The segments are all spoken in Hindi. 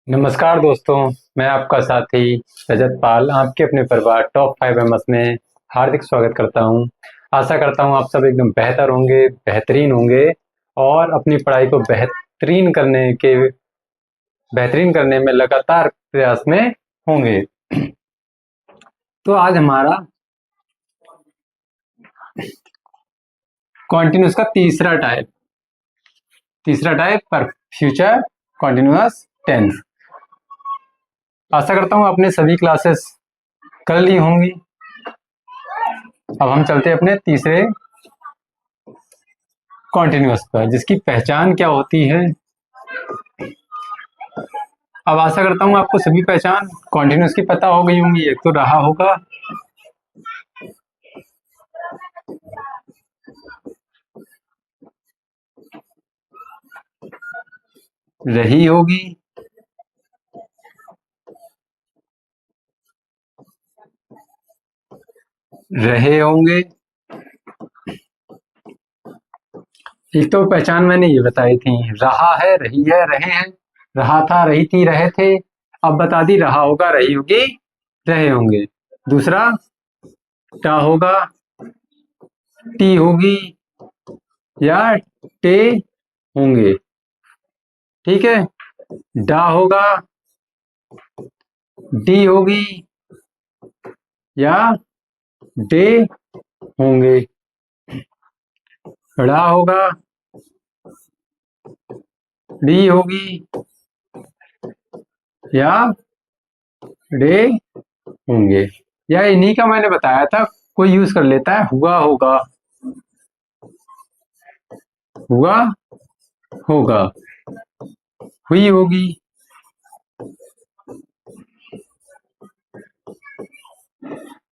नमस्कार दोस्तों, मैं आपका साथी रजत पाल आपके अपने परिवार टॉप 5 एमएस में हार्दिक स्वागत करता हूं। आशा करता हूं आप सब एकदम बेहतर होंगे, बेहतरीन होंगे और अपनी पढ़ाई को बेहतरीन करने में लगातार प्रयास में होंगे। तो आज हमारा कॉन्टिन्यूस का तीसरा टाइप पर फ्यूचर कॉन्टिन्यूअस टेंस। आशा करता हूं आपने सभी क्लासेस कर ली होंगी। अब हम चलते हैं अपने तीसरे कॉन्टिन्यूअस पर, जिसकी पहचान क्या होती है। अब आशा करता हूं आपको सभी पहचान कॉन्टिन्यूअस की पता हो गई होंगी। एक तो रहा होगा, रही होगी, रहे होंगे। एक तो पहचान मैंने ये बताई थी, रहा है, रही है, रहे हैं। रहा था, रही थी, रहे थे। अब बता दी, रहा होगा, रही होगी, रहे होंगे। दूसरा टा होगा, टी होगी या टे होंगे। ठीक है। डा होगा, डी होगी या डे होंगे। ड़ा होगा, डी होगी या डे होंगे। या इन्हीं का मैंने बताया था, कोई यूज कर लेता है, हुआ होगा, हुआ होगा, हुई होगी,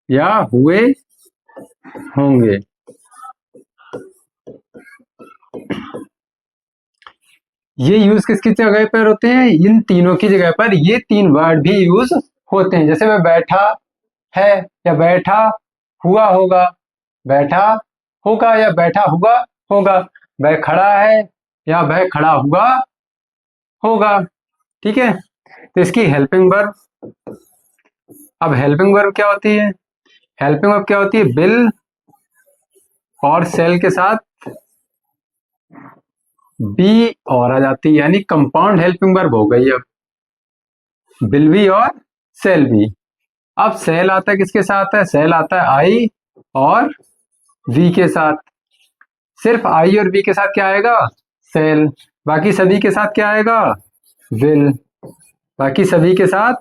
या हुए होंगे। ये यूज किसकी जगह पर होते हैं? इन तीनों की जगह पर ये तीन वर्ड भी यूज होते हैं। जैसे मैं बैठा है या बैठा हुआ होगा, बैठा होगा या बैठा हुआ होगा, वह खड़ा है या वह खड़ा हुआ होगा। ठीक है। तो इसकी हेल्पिंग वर्ब, अब हेल्पिंग वर्ब क्या होती है? हेल्पिंग वर्ब क्या होती है? बिल और सेल के साथ बी और आ जाती है, यानी कंपाउंड हेल्पिंग वर्ब हो गई। अब बिल भी और सेल भी। अब सेल आता है किसके साथ है? सेल आता है आई और वी के साथ। सिर्फ आई और वी के साथ क्या आएगा? सेल। बाकी सभी के साथ क्या आएगा? विल। बाकी सभी के साथ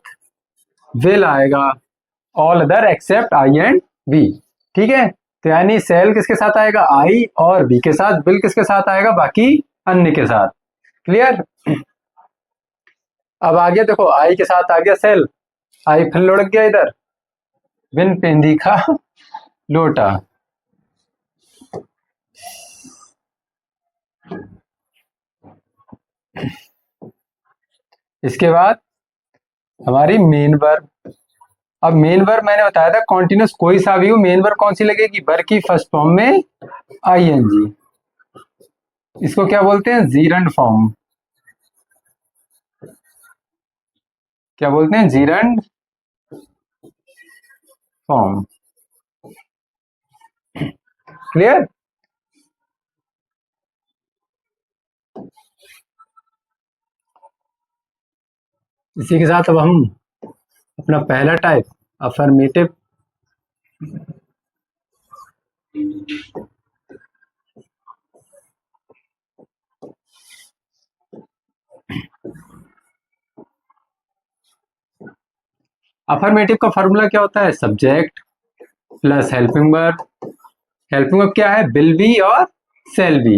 विल आएगा। All other except I and we. ठीक है। तो यानी सेल किसके साथ आएगा? आई और बी के साथ। विल किसके साथ आएगा? बाकी अन्य के साथ। क्लियर? अब आगे देखो, आई के साथ आ गया सेल, आई फिर लुढ़क गया इधर, बिन पेंदी का लोटा। इसके बाद हमारी मेन वर्ब। अब मेन वर्ब मैंने बताया था कॉन्टिन्यूस कोई सा भी हो, मेन वर्ब कौन सी लगेगी? वर्ब की फर्स्ट फॉर्म में आईएनजी। इसको क्या बोलते हैं? Gerund form. क्या बोलते हैं? Gerund form. क्लियर? इसी के साथ अब हम अपना पहला टाइप अफर्मेटिव अफर्मेटिव का फॉर्मूला क्या होता है? Subject plus helping verb. Helping verb क्या है? विल बी और सेल बी।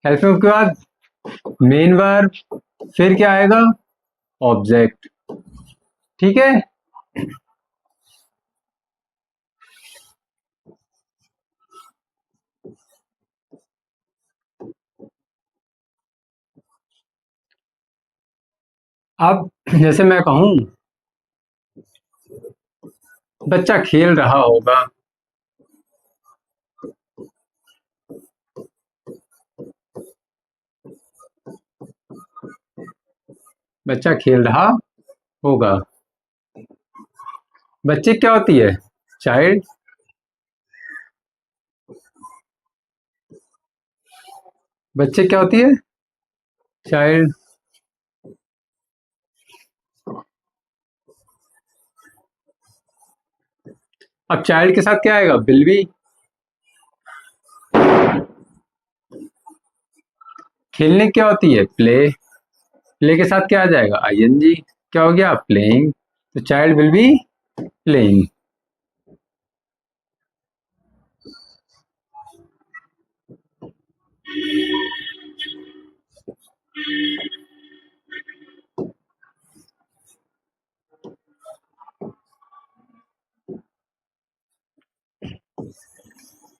हेल्पिंग वर्ब के बाद मेन वर्ब, फिर क्या आएगा? ऑब्जेक्ट। ठीक है। अब जैसे मैं कहूं बच्चा खेल रहा होगा, बच्चा खेल रहा होगा। बच्चे क्या होती है? चाइल्ड। बच्चे क्या होती है? चाइल्ड। अब चाइल्ड के साथ क्या आएगा? Will be. खेलने क्या होती है? प्ले। प्ले के साथ क्या आ जाएगा? आईएनजी। क्या हो गया? प्लेइंग। तो चाइल्ड विल बी प्लेइंग।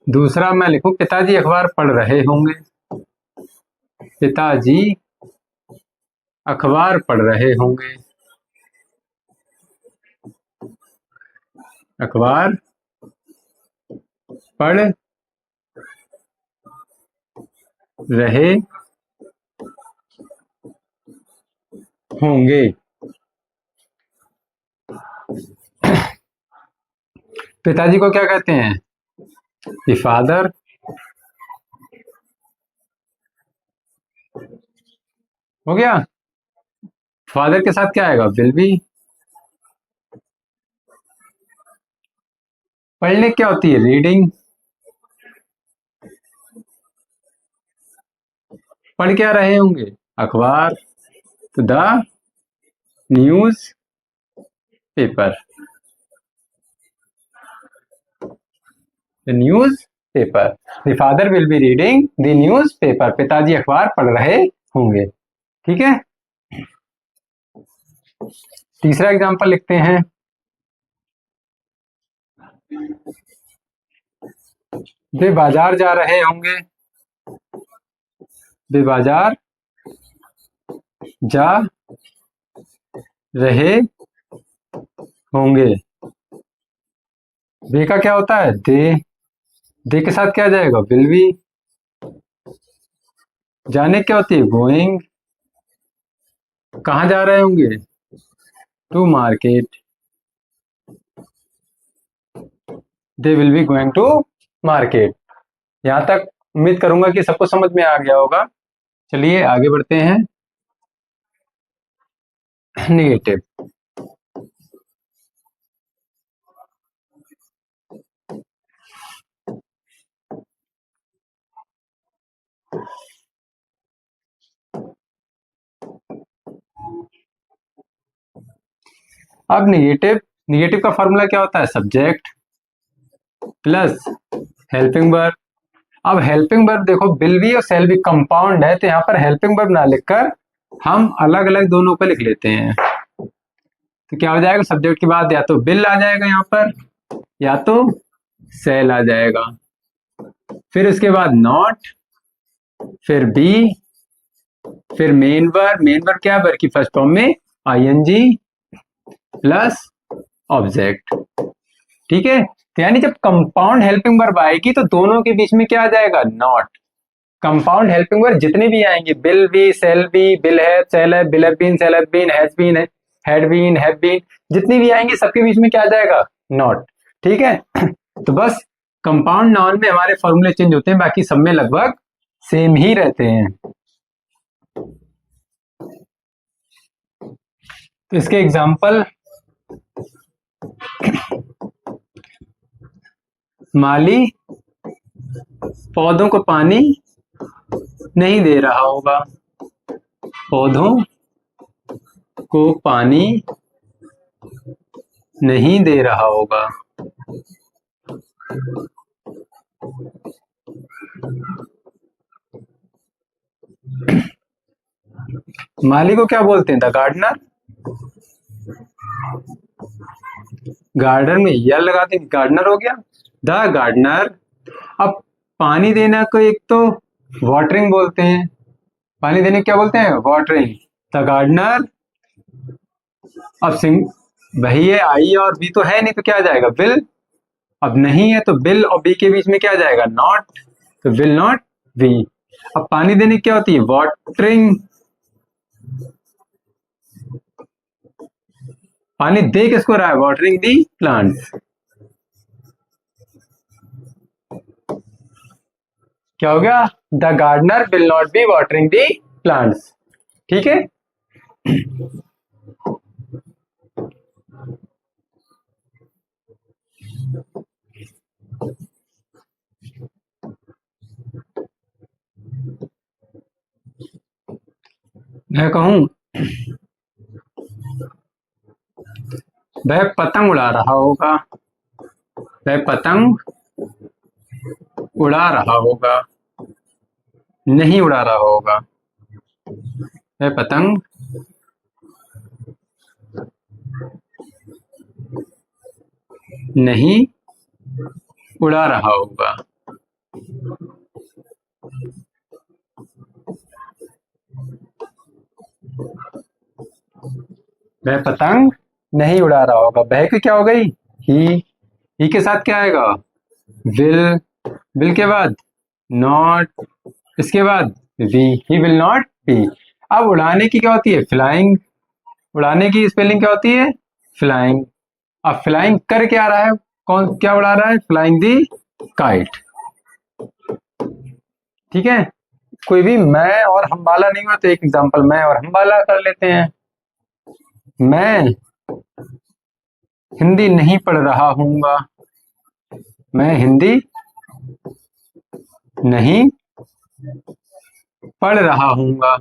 दूसरा मैं लिखूं, पिताजी अखबार पढ़ रहे होंगे। पिताजी अखबार पढ़ रहे होंगे। अखबार पढ़ रहे होंगे। पिताजी को क्या कहते हैं? फादर। हो गया। फादर के साथ क्या आएगा? Will be. पढ़ने क्या होती है? रीडिंग। पढ़ क्या रहे होंगे? अखबार। तो the news paper. The news paper. The father will be reading the news paper. पिताजी अखबार पढ़ रहे होंगे। ठीक है। तीसरा एग्जांपल लिखते हैं। वे बाजार जा रहे होंगे। वे बाजार जा रहे होंगे। वे का क्या होता है? दे के साथ क्या आ जाएगा? Will be. जाने क्या होती है? गोइंग। कहाँ जा रहे होंगे? To market. They will be going to market. यहां तक उम्मीद करूंगा कि सबको समझ में आ गया होगा। चलिए आगे बढ़ते हैं। नेगेटिव। अब नेगेटिव, नेगेटिव का फॉर्मूला क्या होता है? Subject plus helping verb. अब हेल्पिंग वर्ब देखो, विल बी और शैल बी कंपाउंड है, तो यहाँ पर हेल्पिंग वर्ब ना लिखकर हम अलग अलग दोनों को लिख लेते हैं। तो क्या हो जाएगा? सब्जेक्ट के बाद या तो विल आ जाएगा यहाँ पर, या तो शैल आ जाएगा। फिर उसके बाद नॉट, फिर बी, फिर मेन वर्ब। मेन वर्ब क्या है? वर्ब की फर्स्ट फॉर्म में आईएनजी प्लस ऑब्जेक्ट। ठीक है। तो यानी जब कंपाउंड हेल्पिंग वर्ब आएगी तो दोनों के बीच में क्या आ जाएगा? नॉट। कंपाउंड हेल्पिंग वर्ब जितने भी आएंगे, will be, shall be, will have, shall have, will have been, shall have been, has been, had been, have been, जितनी भी आएंगे सबके बीच में क्या आ जाएगा? नॉट। ठीक है। तो बस कंपाउंड नाउन में हमारे फॉर्मूले चेंज होते हैं, बाकी सब में लगभग सेम ही रहते हैं। तो इसके एग्जाम्पल, माली पौधों को पानी नहीं दे रहा होगा। पौधों को पानी नहीं दे रहा होगा। माली को क्या बोलते हैं? The gardener. गार्डन में यल लगा के गार्डनर हो गया, द गार्डनर। अब पानी देना को एक तो वाटरिंग बोलते हैं। पानी देने क्या बोलते हैं? वाटरिंग। The gardener. अब सिंग वही है, आई और बी तो है नहीं, तो क्या आ जाएगा? विल। अब नहीं है तो विल और बी के बीच में क्या आ जाएगा? नॉट। तो विल नॉट बी। अब पानी देने क्या होती है? वाटरिंग। पानी दे किसको रहा है? Watering the plants. क्या हो गया? The gardener will not be watering the plants. ठीक है। मैं कहूं वह पतंग उड़ा रहा होगा, वह पतंग उड़ा रहा होगा, नहीं उड़ा रहा होगा, वह पतंग नहीं उड़ा रहा होगा। वह पतंग नहीं उड़ा रहा होगा। वह की क्या हो गई? ही के साथ क्या आएगा? विल। विल के बाद नॉट, इसके बाद be. He will not be. अब उड़ाने की क्या होती है? फ्लाइंग। उड़ाने की स्पेलिंग क्या होती है? फ्लाइंग। अब फ्लाइंग कर क्या रहा है? कौन क्या उड़ा रहा है? फ्लाइंग दी काइट। ठीक है। कोई भी मैं और हम वाला नहीं हुआ तो एक एग्जांपल मैं और हम वाला कर लेते हैं। मैं हिंदी नहीं पढ़ रहा हूँगा, मैं हिंदी नहीं पढ़ रहा हूँगा।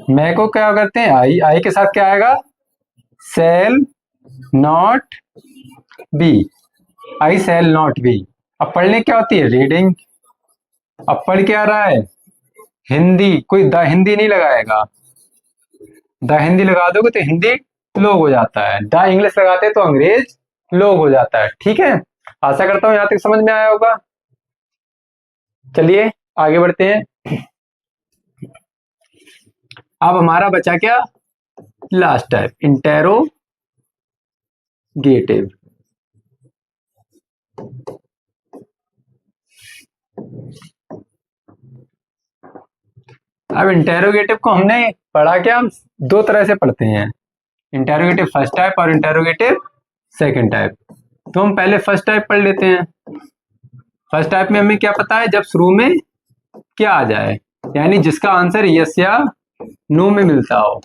मैं को क्या करते हैं? आई। आई के साथ क्या आएगा? Shall not be. I shall not be. अब पढ़ने क्या होती है? रीडिंग। अब पढ़ क्या रहा है? हिंदी। कोई द हिंदी नहीं लगाएगा। द हिंदी लगा दोगे तो हिंदी लोग हो जाता है, द इंग्लिश लगाते तो अंग्रेज लोग हो जाता है। ठीक है। आशा करता हूं यहां तक समझ में आया होगा। चलिए आगे बढ़ते हैं। अब हमारा बचा क्या? Last type, interrogative. अब इंटेरोगेटिव को हमने पढ़ा क्या? हम दो तरह से पढ़ते हैं, इंटेरोगेटिव फर्स्ट टाइप और इंटेरोगेटिव सेकंड टाइप। तो हम पहले फर्स्ट टाइप पढ़ लेते हैं। फर्स्ट टाइप में हमें क्या पता है? जब शुरू में क्या आ जाए, यानी जिसका आंसर यस या नो में मिलता हो,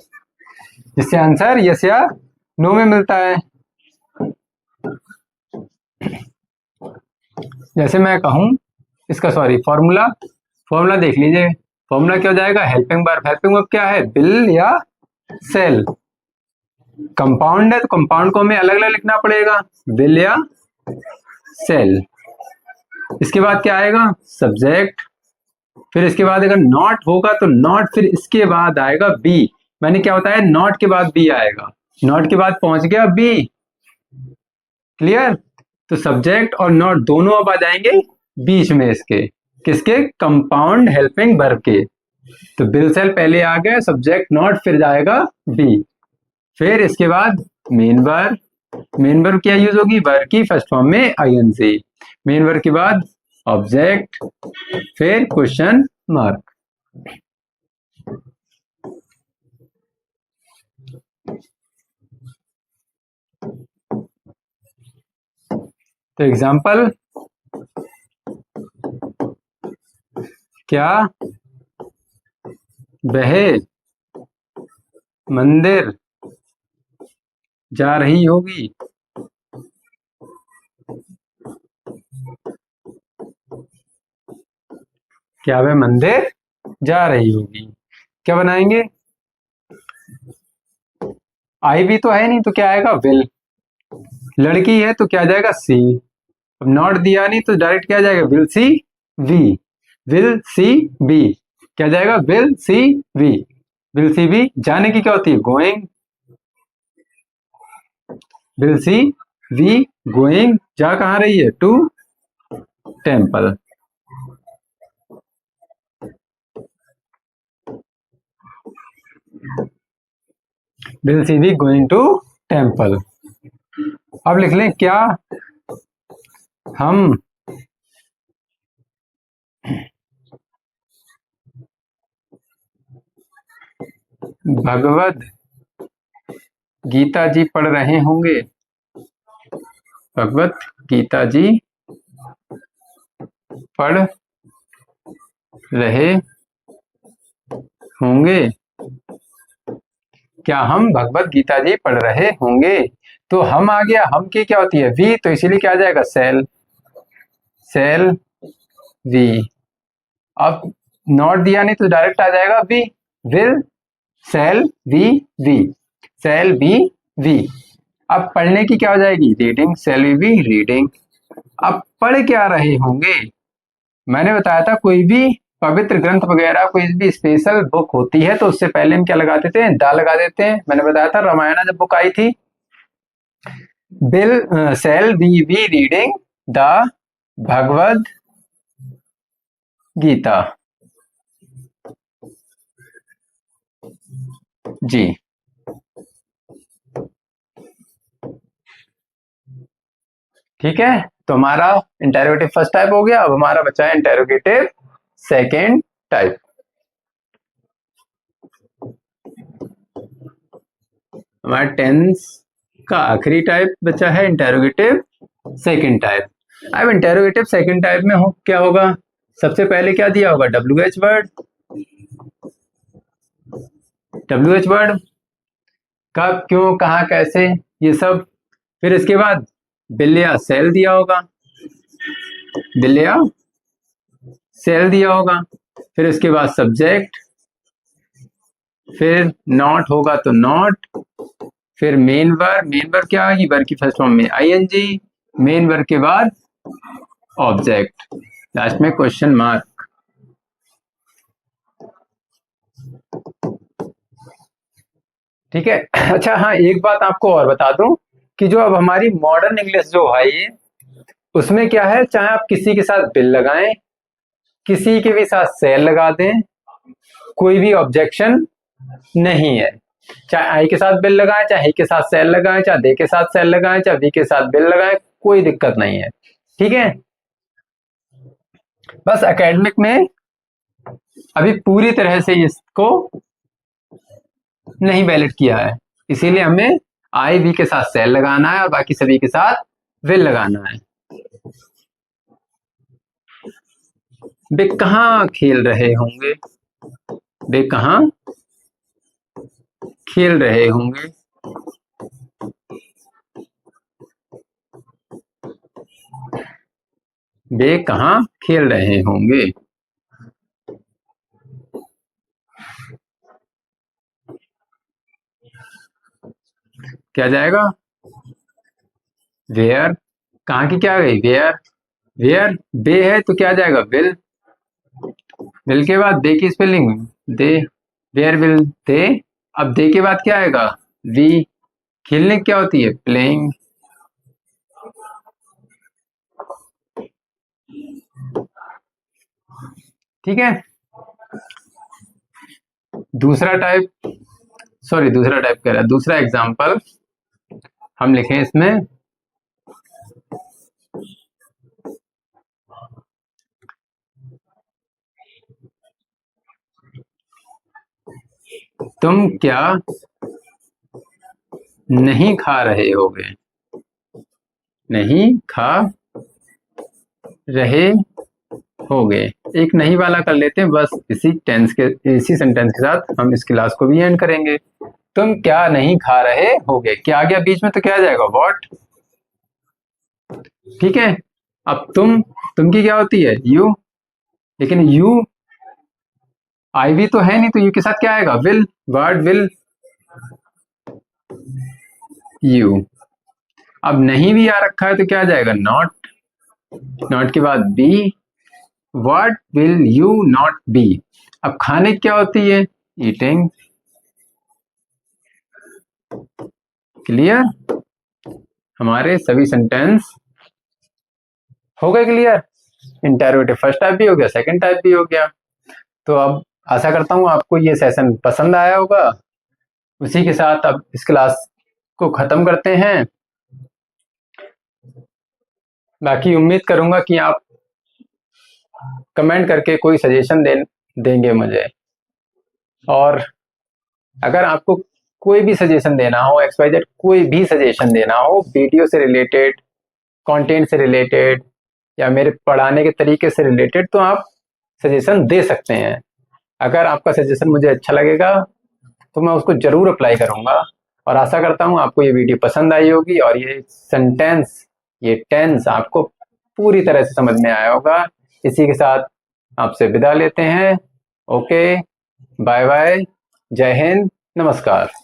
जिससे आंसर यस या नो में मिलता है। जैसे मैं कहूं इसका सॉरी फॉर्मूला, फॉर्मूला देख लीजिए। फॉर्मूला क्या हो जाएगा? Helping verb. हेल्पिंग वर्ब क्या है? विल या सेल। कंपाउंड है तो कंपाउंड को हमें अलग अलग लिखना पड़ेगा, विल या सेल। इसके बाद क्या आएगा? सब्जेक्ट। फिर इसके बाद अगर नॉट होगा तो नॉट, फिर इसके बाद आएगा बी। मैंने क्या बताया? नॉट के बाद बी आएगा। नॉट के बाद पहुंच गया बी। क्लियर? तो सब्जेक्ट और नॉट दोनों अब आ जाएंगे बीच में इसके, किसके? कंपाउंड हेल्पिंग वर्ब के। तो बिल सेल पहले आ गया, सब्जेक्ट नॉट, फिर जाएगा बी। फिर इसके बाद मेन वर्ब। मेन वर्ब क्या यूज होगी? वर्ब की फर्स्ट फॉर्म में आईएनसी। मेन वर्ब के बाद ऑब्जेक्ट, फिर क्वेश्चन मार्क। तो एग्जाम्पल, क्या वह मंदिर जा रही होगी? क्या वह मंदिर जा रही होगी? क्या बनाएंगे? आई भी तो है नहीं तो क्या आएगा? विल। लड़की है तो क्या जाएगा? सी। अब नॉट दिया नहीं तो डायरेक्ट क्या जाएगा? Will see we. Will see be. क्या जाएगा? Will see we. Will see be. जाने की क्या होती है? Going. Will see we going. जा कहाँ रही है? To temple. Will see we going to temple. अब लिख लें क्या हम भगवद गीता जी पढ़ रहे होंगे, भगवत गीता जी पढ़ रहे होंगे, क्या हम भगवत गीता जी पढ़ रहे होंगे। तो हम आ गया, हम की क्या होती है वी, तो इसीलिए क्या आ जाएगा सेल, सेल वी। अब नॉट दिया नहीं तो डायरेक्ट आ जाएगा we, will shall we we, shall be we. अब पढ़ने की क्या हो जाएगी reading, shall we we reading. अब पढ़ क्या रहे होंगे, मैंने बताया था कोई भी पवित्र ग्रंथ वगैरह कोई भी स्पेशल बुक होती है तो उससे पहले हम क्या लगा देते हैं, दा लगा देते हैं। मैंने बताया था रामायण जब बुक आई थी, बिल सेल we we reading the Bhagavad Gita ji. ठीक है, तो हमारा इंटेरोगेटिव फर्स्ट टाइप हो गया। अब हमारा बचा है इंटेरोगेटिव सेकेंड टाइप। हमारा टेंस का आखिरी टाइप बचा है इंटेरोगेटिव सेकेंड टाइप। अब इंटेरोगेटिव सेकेंड टाइप में क्या होगा, सबसे पहले क्या दिया होगा WH वर्ड, WH वर्ड कब क्यों कहाँ कैसे ये सब। फिर इसके बाद बिल या सेल दिया होगा, बिल या सेल दिया होगा। फिर इसके बाद सब्जेक्ट, फिर नॉट होगा तो नॉट, फिर मेन वर्ब, मेन वर्ब क्या आएगी वर्ब की फर्स्ट फॉर्म में ING, मेन वर्ब के बाद ऑब्जेक्ट, लास्ट में क्वेश्चन मार्क। ठीक है, अच्छा हाँ एक बात आपको और बता दूं कि जो अब हमारी मॉडर्न इंग्लिश जो है ये, उसमें क्या है चाहे आप किसी के साथ बिल लगाएं, किसी के भी साथ सेल लगा दें, कोई भी ऑब्जेक्शन नहीं है। चाहे आई के साथ बिल लगाएं, चाहे ही के साथ सेल लगाएं, चाहे दे के साथ सेल लगाएं, चाहे वी के साथ बिल लगाएं, कोई दिक्कत नहीं है। ठीक है, बस एकेडमिक में अभी पूरी तरह से इसको नहीं वैलिड किया है, इसीलिए हमें आई वी के साथ सेल लगाना है और बाकी सभी के साथ विल लगाना है। वे कहाँ खेल रहे होंगे, वे कहाँ खेल रहे होंगे, वे कहाँ खेल रहे होंगे। क्या जाएगा वेयर, कहाँ की क्या गई वेयर, वेयर बे है तो क्या जाएगा विल, विल के बाद दे की spelling they, where will they. अब दे के बाद क्या आएगा वी, खेलने क्या होती है प्लेइंग। ठीक है, दूसरा टाइप, सॉरी दूसरा टाइप कह रहा है, दूसरा एग्जांपल हम लिखें इसमें, तुम क्या नहीं खा रहे होगे, नहीं खा रहे होगे। एक नहीं वाला कर लेते हैं, बस इसी टेंस के इसी सेंटेंस के साथ हम इस क्लास को भी एंड करेंगे। तुम क्या नहीं खा रहे होगे, क्या आ गया बीच में तो क्या आ जाएगा व्हाट। ठीक है, अब तुम की क्या होती है यू, लेकिन यू आईवी तो है नहीं तो यू के साथ क्या आएगा विल, वर्ड विल यू। अब नहीं भी आ रखा है तो क्या आ जाएगा नॉट, नॉट के बाद be, what will you not be. अब खाने की क्या होती है ईटिंग, क्लियर, हमारे सभी सेंटेंस हो गए क्लियर। इंटरोगेटिव फर्स्ट टाइप भी हो गया, सेकंड टाइप भी हो गया। तो अब आशा करता हूँ आपको ये सेशन पसंद आया होगा। उसी के साथ अब इस क्लास को खत्म करते हैं। बाकी उम्मीद करूंगा कि आप कमेंट करके कोई सजेशन देंगे मुझे। और अगर आपको कोई भी सजेशन देना हो, XYZ कोई भी सजेशन देना हो, वीडियो से रिलेटेड, कंटेंट से रिलेटेड, या मेरे पढ़ाने के तरीके से रिलेटेड, तो आप सजेशन दे सकते हैं। अगर आपका सजेशन मुझे अच्छा लगेगा तो मैं उसको जरूर अप्लाई करूंगा। और आशा करता हूँ आपको ये वीडियो पसंद आई होगी और ये सेंटेंस, ये टेंस आपको पूरी तरह से समझ में आया होगा। इसी के साथ आपसे विदा लेते हैं। ओके, बाय बाय, जय हिंद, नमस्कार।